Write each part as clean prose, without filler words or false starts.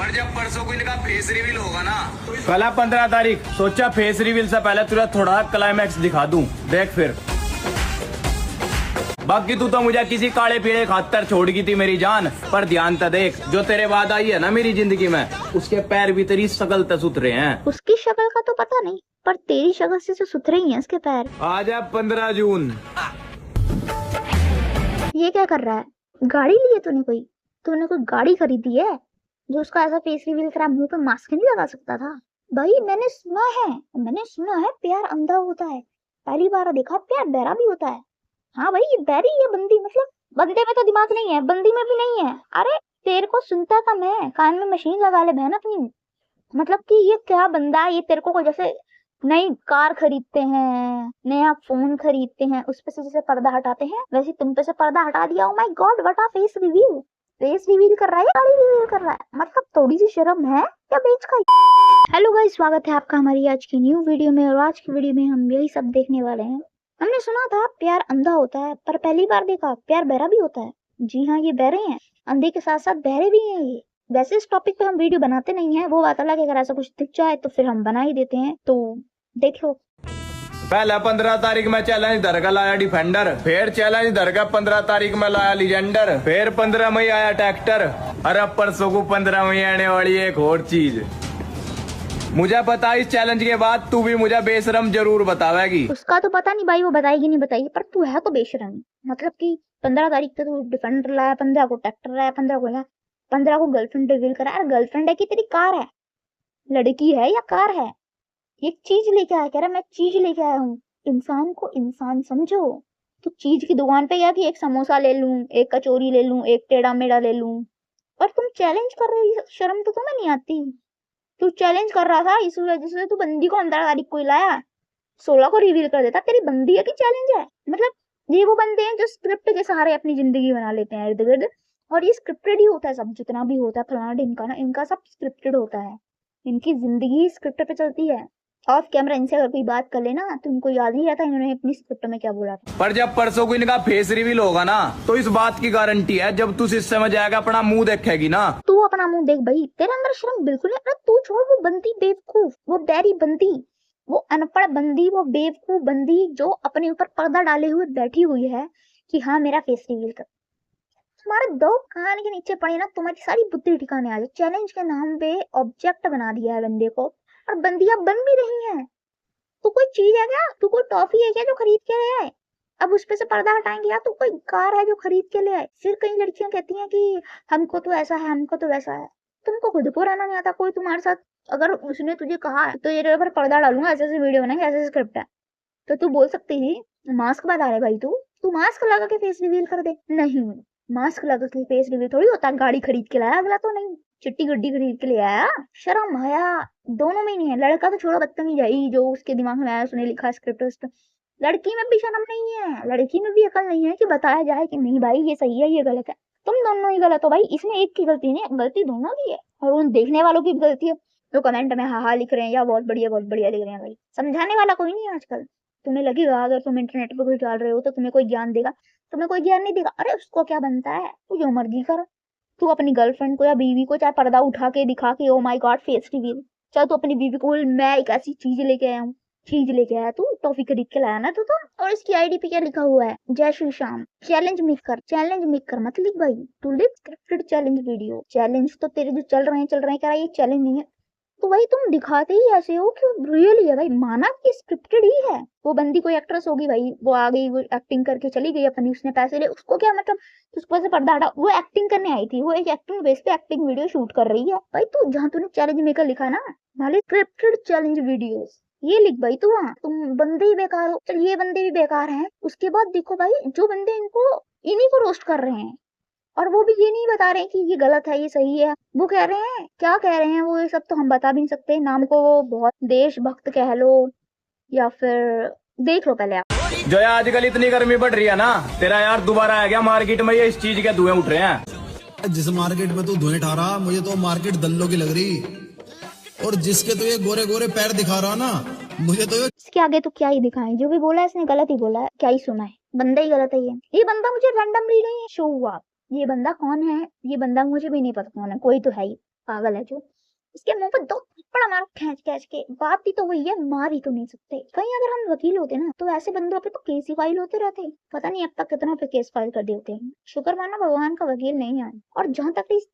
पर जब परसों को इनका फेस रिवील होगा ना तो कल है 15 तारीख। सोचा फेस रिवील से पहले तुझे थोड़ा क्लाइमैक्स दिखा दूं, देख फिर। बाकी तू तो मुझे किसी काले पीले खातर छोड़ गई थी मेरी जान, पर ध्यान तो देख, जो तेरे बाद आई है ना मेरी जिंदगी में, उसके पैर भी तेरी शक्ल तक सुथरे हैं। उसकी शक्ल का तो पता नहीं, पर तेरी शक्ल से तो सुथरे ही हैं उसके पैर। आज है 15 जून। ये क्या कर रहा है? गाड़ी ली है तूने कोई गाड़ी खरीदी है जो उसका ऐसा फेस रिवील करा, मुंह पे मास्क नहीं लगा सकता था? भाई मैंने सुना है प्यार अंधा होता है, पहली बार देखा प्यार बहरा भी होता है। हाँ भाई ये बहरी है बंदी, मतलब बंदे में तो दिमाग नहीं है, बंदी में भी नहीं है। अरे तेरे को सुनता था मैं, कान में मशीन लगा ले बहन अपनी। मतलब कि ये क्या बंदा है, ये तेरे को जैसे नई कार खरीदते हैं, नया फोन खरीदते हैं, उस पे से जैसे पर्दा हटाते हैं, वैसे तुम पे से पर्दा हटा दिया। Oh my God, what a face reveal कर रहा है, गाड़ी रिवील कर रहा है, मतलब थोड़ी सी शर्म है क्या बेच का। हेलो गाइस, स्वागत है आपका हमारी आज की न्यू वीडियो में। और आज की वीडियो में हम यही सब देखने वाले हैं। हमने सुना था प्यार अंधा होता है, पर पहली बार देखा प्यार बहरा भी होता है। जी हाँ, ये बहरे हैं, अंधे के साथ साथ बहरे भी हैं ये। वैसे इस टॉपिक पे हम वीडियो बनाते नहीं है, वो बात अलग है, अगर ऐसा कुछ दिख जाए तो फिर हम बना ही देते हैं, तो देख लो। पहला 15 तारीख में चैलेंज धर का लाया डिफेंडर, फिर चैलेंज धर का 15 तारीख में लाया लीजेंडर, फिर 15 मई आया ट्रैक्टर, और अब परसों को 15 मई आने वाली एक और चीज। मुझे पता इस चैलेंज के बाद तू भी मुझे बेशरम जरूर बतावेगी। उसका तो पता नहीं भाई, वो बताएगी नहीं बताएगी, पर तू है तो बेशरम। मतलब कि 15 तारीख को तू डिफेंडर लाया, 15 को ट्रैक्टर लाया, 15 को गर्लफ्रेंड रिवील करा। गर्लफ्रेंड है कि तेरी कार है, लड़की है या कार है? एक चीज लेके आया, कह रहा मैं चीज लेके आया हूँ। इंसान को इंसान समझो। तो चीज की दुकान पे गया कि एक समोसा ले लूं, एक कचौरी ले लूं, एक टेढ़ा मेढ़ा ले लूं, और तुम चैलेंज कर रही हो। शर्म तो तुम्हें नहीं आती? तू चैलेंज कर रहा था, इस वजह से तू बंदी को 15 तारीख को ही लाया, 16 को रिवील कर देता। तेरी बंदी है कि चैलेंज है? मतलब ये वो बंदे हैं जो स्क्रिप्ट के सहारे अपनी जिंदगी बना लेते हैं इर्द गिर्द, और ये स्क्रिप्टेड ही होता है सब, जितना भी होता है फलाना ढिमका ना, इनका सब स्क्रिप्टेड होता है। इनकी जिंदगी स्क्रिप्ट पे चलती है। ऑफ कैमरा इनसे अगर कोई बात कर लेना तो इनको याद नहीं रहता इन्होंने अपनी स्क्रिप्ट में क्या बोला था। पर जब परसों को इनका फेस रिवील होगा ना, तो इस बात की गारंटी है, जब तू सिस्टम में जाएगा अपना मुंह देखेगी ना। तू अपना मुंह देख भाई, तेरे अंदर शर्म बिल्कुल नहीं। अरे तू छोड़, वो बंदी बेवकूफ, वो बैरी बंदी, वो अनपढ़ बंदी, वो बेवकूफ बंदी जो अपने ऊपर पर्दा डाले हुए बैठी हुई है कि हाँ मेरा फेस रिवील कर। तुम्हारे दो कान के नीचे पड़े ना, तुम्हारी सारी बुद्धि ठिकाने आ जाए। चैलेंज के नाम पे ऑब्जेक्ट बना दिया है बंदे को, और बंदियां बन भी रही हैं। तू कोई चीज है क्या? तू कोई टॉफी है क्या जो खरीद के ले आए? अब उस पे से पर्दा हटाएंगे? या तू कोई कार है जो खरीद के ले आए? फिर कई लड़कियां कहती हैं कि हमको तो ऐसा है, हमको तो वैसा है। तुमको खुद को रहना नहीं आता? कोई तुम्हारे साथ अगर उसने तुझे कहा तो ये पर पर्दा डालूंगा, ऐसे ऐसे वीडियो बनाएंगे, ऐसे ऐसे स्क्रिप्ट है, तो तू बोल सकती थी मास्क बता रहे भाई, तू मास्क लगा के फेस रिवील कर दे। नहीं, मास्क लगा के फेस रिवील थोड़ी होता है। गाड़ी खरीद के लाया अगला तो नहीं, चिट्टी गुड्डी खरीद के ले आया। शर्म हया दोनों में नहीं है। लड़का तो छोड़ो, बदतमीज है ही, जो उसके दिमाग में आया उसने लिखा स्क्रिप्ट। लड़की में भी शर्म नहीं है, लड़की में भी अकल नहीं है कि बताया जाए कि नहीं भाई ये सही है ये गलत है। तुम दोनों ही गलत हो भाई, इसमें एक की गलती नहीं, गलती दोनों की है, और उन देखने वालों की भी गलती है जो कमेंट में हाँ लिख रहे हैं या बहुत बढ़िया लिख रहे हैं। भाई समझाने वाला कोई नहीं है आजकल। तुम्हें लगेगा अगर तुम इंटरनेट पे कुछ डाल रहे हो तो तुम्हें कोई ज्ञान देगा, तुम्हें कोई ज्ञान नहीं देगा। अरे उसको क्या बनता है, तू जो मर्जी कर। तू अपनी गर्लफ्रेंड को या बीवी को चाहे पर्दा उठा के दिखा के oh my God face reveal, चाहे तू अपनी बीवी को बोल मैं एक ऐसी चीज लेके आया हूँ। चीज लेके आया तू, टॉफी खरीद के लाया ना तू तो। और इसकी आईडी पे क्या लिखा हुआ है? जय श्री श्याम चैलेंज मेकर मत लिख भाई, तू लिख स्क्रिप्टेड चैलेंज वीडियो। चैलेंज तो तेरे जो चल रहे हैं कह रहा है ये चैलेंज नहीं है, तो भाई तुम दिखाते ही ऐसे हो कि रियली है भाई, माना कि स्क्रिप्टेड ही है। वो बंदी कोई एक्ट्रेस होगी भाई, वो आ गई, वो एक्टिंग करके चली गई अपनी, उसने पैसे ले, उसको क्या मतलब, उसको से पर्दा हटा, वो एक्टिंग करने आई थी, वो एक एक्टिंग बेस पे एक्टिंग वीडियो शूट कर रही है भाई। तू जहाँ तूने चैलेंज मेकर लिखा ना, नाले स्क्रिप्टेड चैलेंज वीडियोस ये लिख भाई तू। वहाँ तुम बंदे ही बेकार हो। चल ये बंदे भी बेकार हैं, उसके बाद देखो भाई जो बंदे इनको इन्हीं को रोस्ट कर रहे हैं, और वो भी ये नहीं बता रहे कि ये गलत है ये सही है। वो कह रहे हैं, क्या कह रहे हैं वो, ये सब तो हम बता भी नहीं सकते। नाम को वो बहुत देशभक्त कह लो या फिर देख लो पहले आप। जो है आजकल इतनी गर्मी बढ़ रही है ना, तेरा यार दोबारा आ गया मार्केट में, ये इस चीज के धुएं उठ रहे हैं। जिस मार्केट में तू धुएं ठा रहा, मुझे तो मार्केट दल्लो की लग रही, और जिसके तो ये गोरे गोरे पैर दिखा रहा ना, मुझे तो इसके आगे तो क्या ही दिखाएं, जो भी बोला है इसने गलत ही बोला है, क्या ही सुना है, बंदा ही गलत है। ये बंदा मुझे रैंडमली नहीं शो हुआ। ये बंदा कौन है, ये बंदा मुझे भी नहीं पता कौन है, कोई तो है ही। पागल है जो। इसके मुंह पे 2 थप्पड़ मारो खींच खींच के। बात ही तो वही है, मार ही तो नहीं सकते। कहीं अगर हम वकील होते ना तो ऐसे बंदों पे तो केस ही फाइल होते रहते। पता नहीं अब तक कितना पे केस फाइल कर दिए होते हैं। शुक्र मानो भगवान का वकील नहीं आए। और जहां तक इस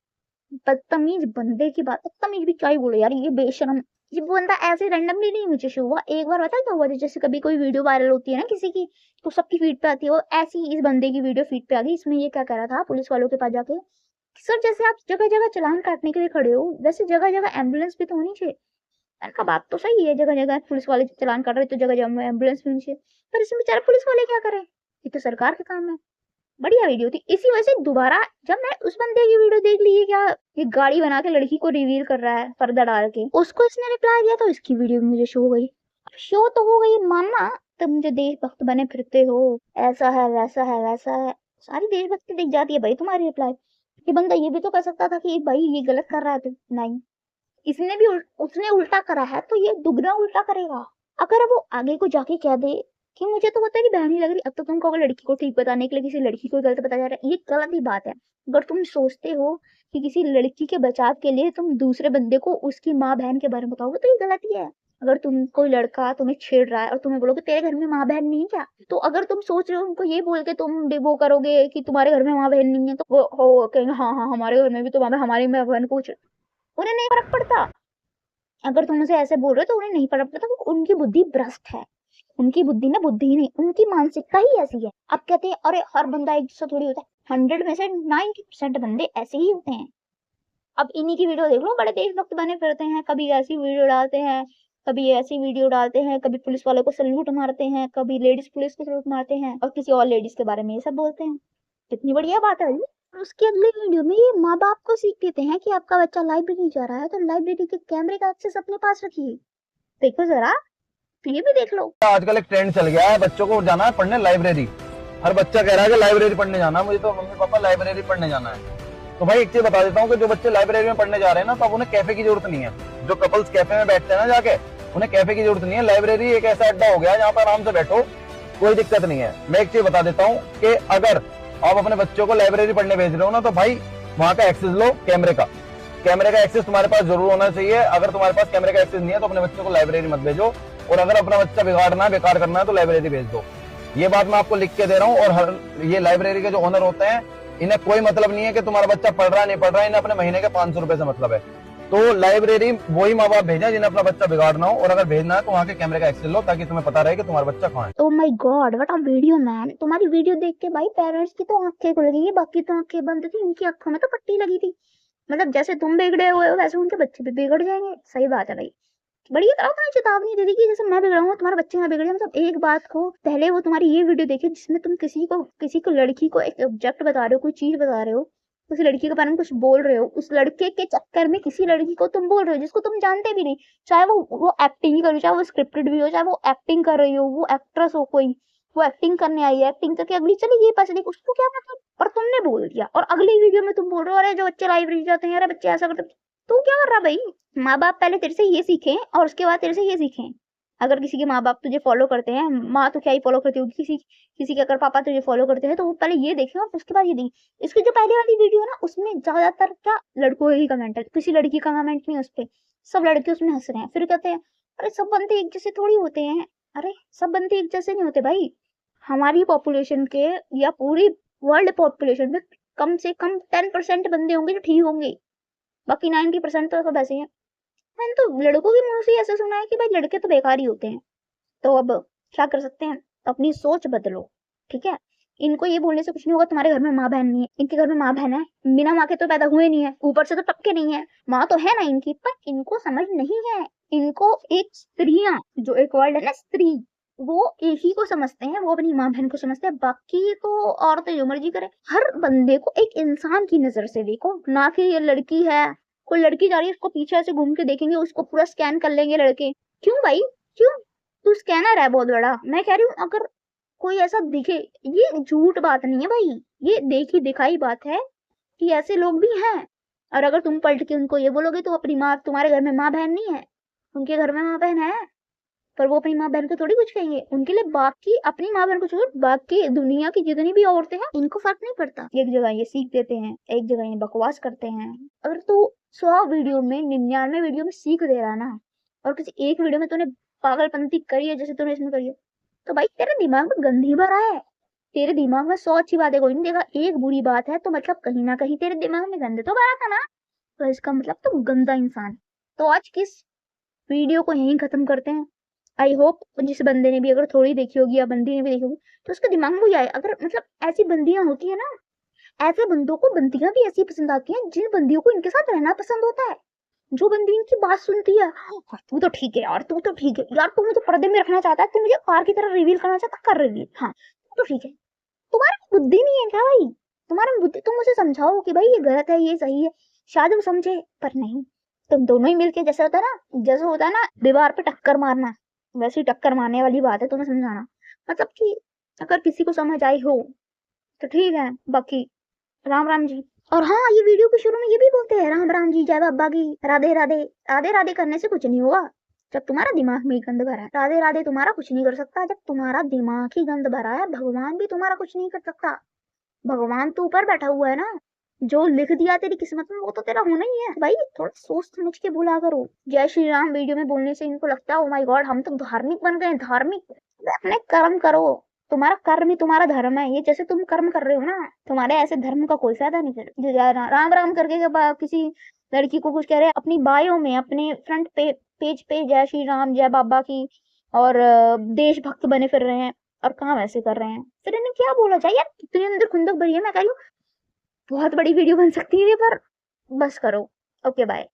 बदतमीज बंदे की बात, बदतमीज भी क्या ही बोलो यार, ये बेशरम। ये बंदा ऐसे रैंडमली नहीं मुझे शो हुआ। एक बार पता क्या हुआ, जैसे कभी कोई वीडियो वायरल होती है ना किसी की, तो सबकी फीड पे आती है, वो ऐसी ही इस बंदे की वीडियो फीड पे आ गई। इसमें ये क्या कर रहा था, पुलिस वालों के पास जाके, सर जैसे आप जगह जगह चालान काटने के लिए खड़े हो, वैसे जगह जगह एम्बुलेंस भी तो होनी चाहिए। मैंने कहा बात तो सही है, जगह जगह पुलिस वाले चालान काट रहे तो जगह जगह एम्बुलेंस भी होनी चाहिए, पर इसमें बेचारे पुलिस वाले क्या करें, ये तो सरकार का काम है। बढ़िया वीडियो थी। इसी वजह से दोबारा जब मैं उस बंदे की वीडियो देख ली, क्या ये गाड़ी बना के लड़की को रिवील कर रहा है पर्दा डाल के, उसको इसने रिप्लाई दिया तो इसकी वीडियो मुझे शो हो गई। शो तो हो गई मानना, तब मुझे देशभक्त बने फिरते हो, ऐसा है वैसा है वैसा है, सारी देशभक्ति दिख जाती है भाई तुम्हारी रिप्लाई। ये बंदा ये भी तो कर सकता था कि भाई ये गलत कर रहा है, तो नहीं, इसने भी उसने उल्टा करा है तो ये दुगना उल्टा करेगा। अगर वो आगे को जाके कह दे कि मुझे तो वो तेरी बहन ही लग रही, अब तो तुम कहोगे लड़की को ठीक बताने के लिए किसी लड़की को गलत बताया जा रहा है, ये गलत ही बात है। अगर तुम सोचते हो कि किसी लड़की के बचाव के लिए तुम दूसरे बंदे को उसकी माँ बहन के बारे में बताओगे तो ये गलत ही है। अगर तुम कोई लड़का तुम्हें छेड़ रहा है और तुम्हें बोलोगे तेरे घर में माँ बहन नहीं है क्या, तो अगर तुम सोच रहे हो उनको ये बोल के तुम वो करोगे कि तुम्हारे घर में माँ बहन नहीं है, तो वो हो कहेंगे हाँ हाँ हमारे घर में भी तो हमारी माँ बहन को, उन्हें नहीं फर्क पड़ता। अगर तुम उसे ऐसे बोल रहे हो तो उन्हें नहीं फर्क पड़ता, उनकी बुद्धि भ्रष्ट है। उनकी बुद्धि ना बुद्धि नहीं, उनकी मानसिकता ही ऐसी है। अब कहते हैं अरे हर बंदा एक जैसा थोड़ी होता है, 100 में से 90% बंदे ऐसे ही होते हैं। अब इन्हीं की वीडियो देख लो, बड़े देशभक्त बने फिरते हैं, कभी ऐसी वीडियो डालते हैं, कभी ऐसी वीडियो डालते हैं, कभी पुलिस वालों को सल्यूट मारते हैं, कभी लेडीज पुलिस को सल्यूट मारते हैं और किसी और लेडीज के बारे में ये सब बोलते हैं। कितनी बढ़िया बात है। और उसकी अगली वीडियो में ये माँ बाप को सीख देते हैं कि आपका बच्चा लाइब्रेरी जा रहा है तो लाइब्रेरी के कैमरे का एक्सेस अपने पास रखिए। देखो जरा, तो ये भी देख लो। आजकल एक ट्रेंड चल गया है, बच्चों को जाना है पढ़ने लाइब्रेरी। हर बच्चा कह रहा है कि लाइब्रेरी पढ़ने जाना है, मुझे तो मम्मी पापा लाइब्रेरी पढ़ने जाना है। तो भाई एक चीज बता देता हूँ कि जो बच्चे लाइब्रेरी में पढ़ने जा रहे हैं ना, तो अब उन्हें कैफे की जरूरत नहीं है। जो कपल्स कैफे में बैठते हैं ना जाके, उन्हें कैफे की जरूरत नहीं है। लाइब्रेरी एक ऐसा अड्डा हो गया है जहाँ पर आराम से बैठो, कोई दिक्कत नहीं है। मैं एक चीज बता देता हूँ कि अगर आप अपने बच्चों को लाइब्रेरी पढ़ने भेज रहे हो ना, तो भाई वहां का एक्सेस लो, कैमरे का एक्सेस तुम्हारे पास जरूर होना चाहिए। अगर तुम्हारे पास कैमरे का एक्सेस नहीं है तो अपने बच्चों को लाइब्रेरी मत भेजो, और अगर अपना बच्चा बिगाड़ना है, बेकार करना है, तो लाइब्रेरी भेज दो। ये बात मैं आपको लिख के दे रहा हूँ। और ये लाइब्रेरी के जो ओनर होते हैं, इन्हें कोई मतलब नहीं है कि तुम्हारा बच्चा पढ़ रहा है नहीं पढ़ रहा है, इन्हें अपने महीने के 500 रुपए से मतलब है। तो लाइब्रेरी वही माँ बाप भेजें जिन्हें अपना बच्चा बिगाड़ना हो, और अगर भेजना है तो वहाँ के कैमरे का एक्सेस लो, ताकि तुम्हें पता रहे कि तुम्हारा बच्चा कहाँ है। Oh my God, what a video man! तुम्हारी वीडियो देख के भाई पेरेंट्स की तो आंखें खुल गई है, बाकी तो आंखें बंद थी, उनकी आंखों में तो पट्टी लगी थी। मतलब जैसे तुम बिगड़े हुए हो वैसे उनके बच्चे भी बिगड़ जाएंगे। सही बात है भाई। बढ़िया तरह तुम्हें चेतावनी दे दी कि जैसे मैं बिगड़ा हूँ तुम्हारे बच्चे ना बिगड़े। मतलब एक बात को पहले वो तुम्हारी ये वीडियो देखे जिसमें तुम किसी को लड़की को एक ऑब्जेक्ट बता रहे हो, कोई चीज बता रहे हो, उस लड़की के बारे में कुछ बोल रहे हो, उस लड़के के चक्कर में किसी लड़की को तुम बोल रहे हो जिसको तुम जानते भी नहीं, चाहे वो एक्टिंग ही कर रही हो, चाहे वो स्क्रिप्टेड भी हो, चाहे वो एक्टिंग कर रही हो, वो एक्ट्रेस हो कोई, वो एक्टिंग करने आई है, एक्टिंग करके अगली चली गई पैसे लेके, उसको क्या मतलब, पर तुमने बोल दिया। और अगली वीडियो में तुम बोल रहे हो अरे जो बच्चे लाइब्रेरी जाते हैं, अरे बच्चे ऐसा करते, तू क्या कर रहा भाई। माँ बाप पहले तेरे से ये सीखें और उसके बाद तेरे से ये सीखें। अगर किसी के माँ बाप तुझे फॉलो करते हैं, माँ तो क्या ही फॉलो करती होगी, किसी के अगर पापा तुझे फॉलो करते हैं तो वो पहले ये देखें और उसके बाद ये देखें। इसकी जो पहले वाली वीडियो ना, उसमें ज्यादातर क्या लड़कों ही कमेंट है, किसी लड़की का कमेंट नहीं उस पर, सब लड़के उसमें हंस रहे हैं। फिर कहते हैं अरे सब बंदे एक जैसे थोड़ी होते हैं। अरे सब बंदे एक जैसे नहीं होते भाई। हमारी पॉपुलेशन के या पूरी वर्ल्ड पॉपुलेशन में कम से कम 10% बंदे होंगे जो ठीक होंगे, बाकी 90% तो सब ऐसे हैं। मैंने तो लड़कों के मुंह से ऐसा सुना है कि भाई लड़के तो बेकार ही होते हैं। तो अब क्या कर सकते हैं, अपनी सोच बदलो, ठीक है। इनको ये बोलने से कुछ नहीं होगा तुम्हारे घर में माँ बहन नहीं है। इनके घर में माँ बहन है, बिना माँ के तो पैदा हुए नहीं है, ऊपर से तो टपके नहीं है, माँ तो है ना इनकी, पर इनको समझ नहीं है। इनको एक स्त्रियां, जो एक वर्ड है ना स्त्री, वो एक ही को समझते हैं, वो अपनी माँ बहन को समझते हैं, बाकी तो औरतें जो मर्जी करे। हर बंदे को एक इंसान की नजर से देखो, ना कि ये लड़की है, कोई लड़की जा रही है उसको पीछे से घूम के देखेंगे, उसको पूरा स्कैन कर लेंगे लड़के। क्यों भाई क्यों, तू स्कैनर है बहुत बड़ा। मैं कह रही हूँ अगर कोई ऐसा दिखे, ये झूठ बात नहीं है भाई, ये देखी दिखाई बात है कि ऐसे लोग भी हैं। और अगर तुम पलट के उनको ये बोलोगे तो अपनी माँ, तुम्हारे घर में माँ बहन नहीं है, उनके घर में माँ बहन है, पर वो अपनी माँ बहन को थोड़ी कुछ कहेंगे। उनके लिए बाकी अपनी माँ बहन को छोड़ बाकी दुनिया की जितनी भी औरतें हैं इनको फर्क नहीं पड़ता। एक जगह ये सीख देते हैं, एक जगह ये बकवास करते हैं। अगर तू 100 वीडियो में 99 वीडियो में सीख दे रहा ना, और किसी एक वीडियो में तूने पागलपंती करी है जैसे तूने इसमें करी है, तो भाई तेरे दिमाग में गंदगी भरा है। तेरे दिमाग में 100 अच्छी बातें कोई नहीं देगा, एक बुरी बात है तो मतलब कहीं ना कहीं तेरे दिमाग में गंदे तो भरा था ना, तो इसका मतलब तुम गंदा इंसान। तो आज किस वीडियो को यहीं खत्म करते हैं। आई होप जिस बंदे ने भी अगर थोड़ी देखी होगी या बंदी ने भी देखी होगी तो उसके दिमाग में वही आए। अगर मतलब ऐसी बंदियां होती है ना, ऐसे बंदों को बंदियां भी ऐसी पसंद आती हैं जिन बंदियों को इनके साथ रहना पसंद होता है। जो बंदी इनकी बात सुनती है, तू तो ठीक है यार, तू तो ठीक है यार, तू मुझे पर्दे में रखना चाहता है, तू मुझे कार की तरह रिवील करना चाहता है, कर रिवील, हाँ तू तो ठीक है। तुम्हारी बुद्धि नहीं है क्या भाई? तुम्हारी बुद्धि, तुम मुझे समझाओ कि भाई ये गलत है ये सही है, शायद वो समझे, पर नहीं। तुम दोनों ही मिलके जैसे होता है ना, जैसे होता है ना दीवार पे टक्कर मारना, वैसे ही टक्कर मारने वाली बात है तुम्हें समझाना। मतलब कि अगर किसी को समझ आई हो तो ठीक है, बाकी राम राम जी। और हाँ, ये वीडियो के शुरू में ये भी बोलते हैं राम राम जी, जय बाबा की, राधे राधे। राधे राधे करने से कुछ नहीं हुआ जब तुम्हारा दिमाग में ही गंद भरा है। राधे राधे तुम्हारा कुछ नहीं कर सकता जब तुम्हारा दिमाग ही गंद भरा है। भगवान भी तुम्हारा कुछ नहीं कर सकता। भगवान तो ऊपर बैठा हुआ है ना, जो लिख दिया तेरी किस्मत में वो तो तेरा होना ही है। भाई थोड़ा सोच समझ के बोला करो। जय श्री राम वीडियो में बोलने से इनको लगता है ओ माय गॉड हम तो धार्मिक बन गए, धार्मिक। अपने कर्म करो, तुम्हारा कर्म ही तुम्हारा धर्म है। ये जैसे तुम कर्म कर रहे हो ना, तुम्हारे ऐसे धर्म का कोई फायदा नहीं। फिर जो राम राम करके के बाद किसी लड़की को कुछ कह रहे हैं, अपनी बायो में अपने फ्रंट पेज पे जय श्री राम जय बाबा की और देशभक्त बने फिर रहे हैं, और काम ऐसे कर रहे हैं। फिर इन्हें क्या बोला जाए यार, इतनी अंदर खुंदक भरी है। मैं कह रही हूँ बहुत बड़ी वीडियो बन सकती है पर बस करो। Okay bye.